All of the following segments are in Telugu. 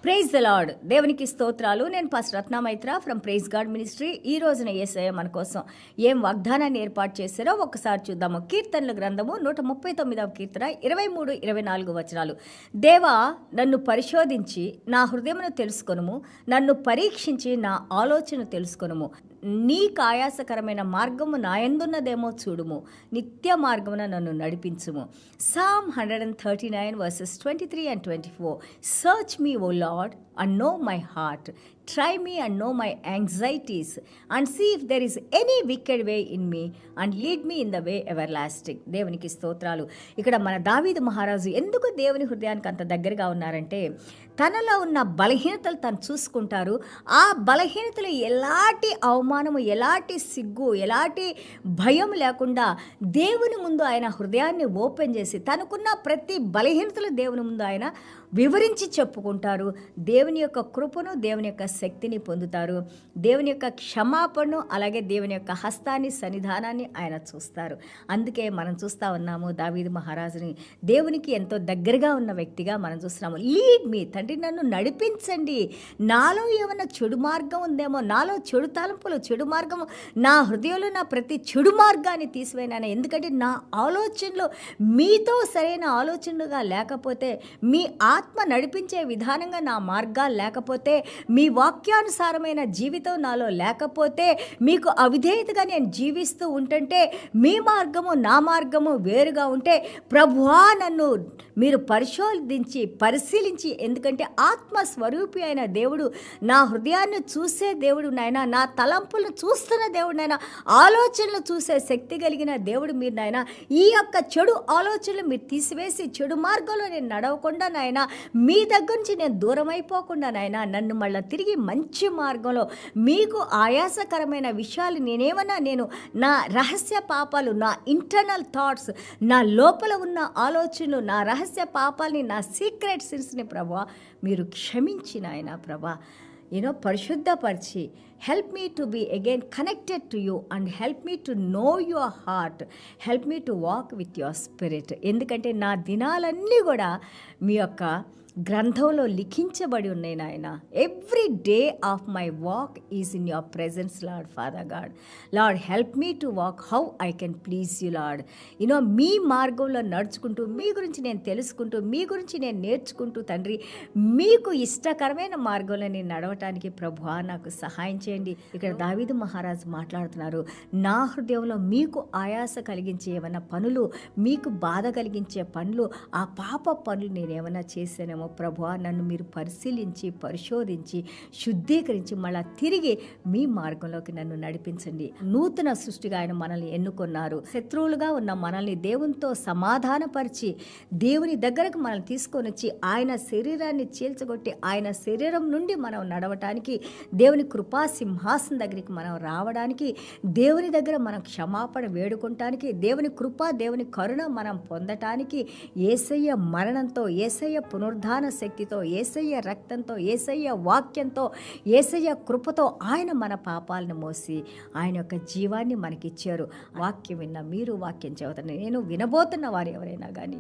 Praise the lord. దేవునికి స్తోత్రాలు. నేను pastor Ratna Maitra from praise God ministry. ఈ రోజున యేసయ్య మన కోసం ఏం వాగ్దానాన్ని ఏర్పాటు చేశారో ఒక్కసారి చూద్దాము. కీర్తనల గ్రంథము 139వ కీర్తన 23-24 వచనాలు. దేవా, నన్ను పరిశోధించి నా హృదయమును తెలుసుకొనుము, నన్ను పరీక్షించి నా ఆలోచన తెలుసుకొనుము. నీకు ఆయాసకరమైన మార్గము నాయందున్నదేమో చూడుము, నిత్య మార్గమున నన్ను నడిపించుము. Psalm 139 verses 23 and 24. Search me, O Lord, and know my heart. Try me and know my anxieties, and see if there is any wicked way in me, and lead me in the way everlasting. దేవునికి స్తోత్రాలు. ఇక్కడ మన దావీదు మహారాజు ఎందుకు దేవుని హృదయానికి అంత దగ్గరగా ఉన్నారంటే, తనలో ఉన్న బలహీనతలు తను చూసుకుంటారు. ఆ బలహీనతలు ఎలాంటి అవమానము, ఎలాంటి సిగ్గు, ఎలాంటి భయం లేకుండా దేవుని ముందు ఆయన హృదయాన్ని ఓపెన్ చేసి తనకున్న ప్రతి బలహీనతలు దేవుని ముందు ఆయన వివరించి చెప్పుకుంటారు. దేవుని యొక్క కృపను, దేవుని యొక్క శక్తిని పొందుతారు. దేవుని యొక్క క్షమాపణను, అలాగే దేవుని యొక్క హస్తాన్ని, సన్నిధానాన్ని ఆయన చూస్తారు. అందుకే మనం చూస్తూ ఉన్నాము దావీదు మహారాజుని దేవునికి ఎంతో దగ్గరగా ఉన్న వ్యక్తిగా మనం చూస్తున్నాము. లీడ్ మీ, తండ్రి నన్ను నడిపించండి. నాలో ఏమన్నా చెడు మార్గం ఉందేమో, నాలో చెడు తలంపులు, చెడు మార్గము, నా హృదయంలో నా ప్రతి చెడు మార్గాన్ని తీసివేయనాను. ఎందుకంటే నా ఆలోచనలు మీతో సరైన ఆలోచనలుగా లేకపోతే, మీ ఆత్మ నడిపించే విధానంగా నా మార్గాలు లేకపోతే, మీ వాక్యానుసారమైన జీవితం నాలో లేకపోతే, మీకు అవిధేయతగా నేను జీవిస్తూ ఉంటుంటే, మీ మార్గము నా మార్గము వేరుగా ఉంటే, ప్రభువా నన్ను మీరు పరిశీలించి, ఎందుకంటే ఆత్మస్వరూపి అయిన దేవుడు, నా హృదయాన్ని చూసే దేవుడు నాయన, నా తలంపులను చూస్తున్న దేవుడు నాయన, ఆలోచనలు చూసే శక్తి కలిగిన దేవుడు మీరు నాయన. ఈ యొక్క చెడు ఆలోచనలు మీరు తీసివేసి, చెడు మార్గంలో నేను నడవకుండా నాయన, మీ దగ్గర నుంచి నేను దూరం అయిపోకుండా నాయన, నన్ను మళ్ళీ తిరిగి మంచి మార్గంలో, మీకు ఆయాసకరమైన విషయాలు నేను నా రహస్య పాపాలు, నా ఇంటర్నల్ థాట్స్, నా లోపల ఉన్న ఆలోచనలు, నా రహస్య పాపాలని, నా సీక్రెట్ సిన్స్ని ప్రభా మీరు క్షమించిన ఆయన ప్రభా పరిశుద్ధపరిచి, help me to be again connected to you and help me to know your heart, help me to walk with your spirit. ఎందుకంటే నా దినాలన్నీ కూడా మీ యొక్క గ్రంథంలో లిఖించబడి ఉన్నాయి నాయన. Every day of my walk is in your presence Lord. Father God, Lord help me to walk how I can please you Lord. మీ మార్గంలో నడుచుకుంటూ, మీ గురించి నేను తెలుసుకుంటూ, మీ గురించి నేను నేర్చుకుంటూ తండ్రి, మీకు ఇష్టకరమైన మార్గంలో నేను నడవటానికి ప్రభువా నాకు సహాయం చేయండి. ఇక్కడ దావీదు మహారాజు మాట్లాడుతున్నారు, నా హృదయంలో మీకు ఆయాస కలిగించే ఏమైనా పనులు, మీకు బాధ కలిగించే పనులు, ఆ పాప పనులు నేనేమైనా చేశానేమో ప్రభువా, నన్ను మీరు పరిశోధించి శుద్ధీకరించి మళ్ళా తిరిగి మీ మార్గంలోకి నన్ను నడిపించండి. నూతన సృష్టిగా ఆయన మనల్ని ఎన్నుకున్నారు. శత్రువులుగా ఉన్న మనల్ని దేవునితో సమాధానపరిచి, దేవుని దగ్గరకు మనల్ని తీసుకొని వచ్చి, ఆయన శరీరాన్ని చీల్చగొట్టి, ఆయన శరీరం నుండి మనం నడవటానికి, దేవుని కృపా సింహాసనం దగ్గరికి మనం రావడానికి, దేవుని దగ్గర మనం క్షమాపణ వేడుకుంటానికి, దేవుని కృప, దేవుని కరుణ మనం పొందటానికి, యేసయ్య మరణంతో, యేసయ్య పునరుద్ధాన శక్తితో, యేసయ్య రక్తంతో, యేసయ్య వాక్యంతో, యేసయ్య కృపతో ఆయన మన పాపాలను మోసి ఆయన యొక్క జీవాన్ని మనకిచ్చారు. వాక్యం విన్న మీరు, వాక్యం చదువుతున్న నేను, వినబోతున్న వారు ఎవరైనా కానీ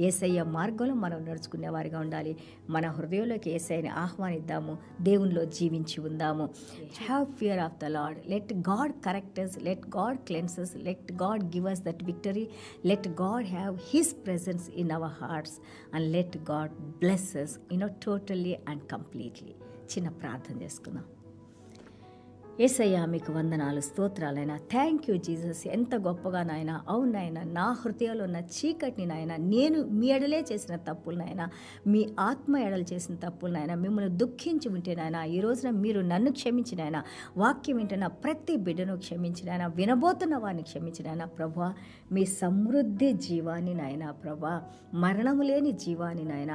యేసయ్య మార్గంలో మనం నడుచుకునే వారిగా ఉండాలి. మన హృదయంలోకి యేసయ్యని ఆహ్వానిద్దాము, దేవునిలో జీవించి ఉందాము. Have fear of the lord. Let God correct us, let God cleanse us, let God give us that victory, let God have his presence in our hearts, and let God bless us totally and completely. చిన్న ప్రార్థన చేసుకుందాం. యేసయ్యా మీకు వందనాలు, స్తోత్రాలైనా. Thank you Jesus. ఎంత గొప్పగా నాయన. అవునాయన, నా హృదయంలో ఉన్న చీకటిని నాయన, నేను మీ ఎడలే చేసిన తప్పులు నాయన, మీ ఆత్మ ఎడలు చేసిన తప్పులు నాయన, మిమ్మల్ని దుఃఖించి ఉంటే నాయన, ఈ రోజున మీరు నన్ను క్షమించిన ఆయన, వాక్యం వింటున్న ప్రతి బిడ్డను క్షమించిన ఆయన, వినబోతున్న వారిని క్షమించిన ఆయన ప్రభువా. మీ సమృద్ధి జీవాన్ని నాయన ప్రభువా, మరణము లేని జీవాన్ని నాయన,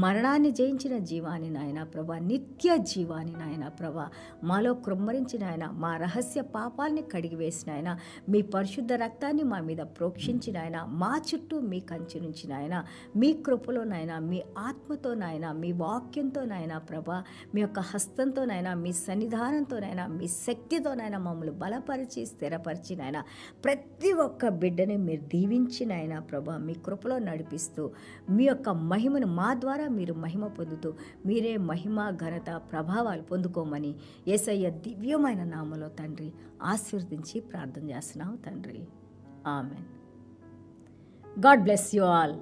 మరణాన్ని జయించిన జీవాన్ని నాయన ప్రభువా, నిత్య జీవాన్ని నాయన ప్రభువా, మాలో కృమ్మరించిన ఆయన, మా రహస్య పాపాలని కడిగివేసిన ఆయన, మీ పరిశుద్ధ రక్తాన్ని మా మీద ప్రోక్షించిన ఆయన, మా చుట్టూ మీ కంచి నుంచి నాయన, మీ కృపలో నాయన, మీ ఆత్మతో నాయన, మీ వాక్యంతో నాయన ప్రభా, మీ యొక్క హస్తంతో నాయన, మీ సన్నిధానంతో నాయన, మీ శక్తితో నాయన మమ్మల్ని బలపరిచి స్థిరపరిచి నాయన, ప్రతి ఒక్క బిడ్డని మీరు దీవించిన ఆయన ప్రభా, మీ కృపలో నడిపిస్తూ మీ యొక్క మహిమను మా ద్వారా మీరు మహిమ పొందుతూ మీరే మహిమ ఘనత ప్రభావాలు పొందుకోమని యేసయ్య దివ్యమైన నామలో తండ్రి ఆశీర్వదించి ప్రార్థన చేస్తున్నాం తండ్రి. Amen. God bless you all.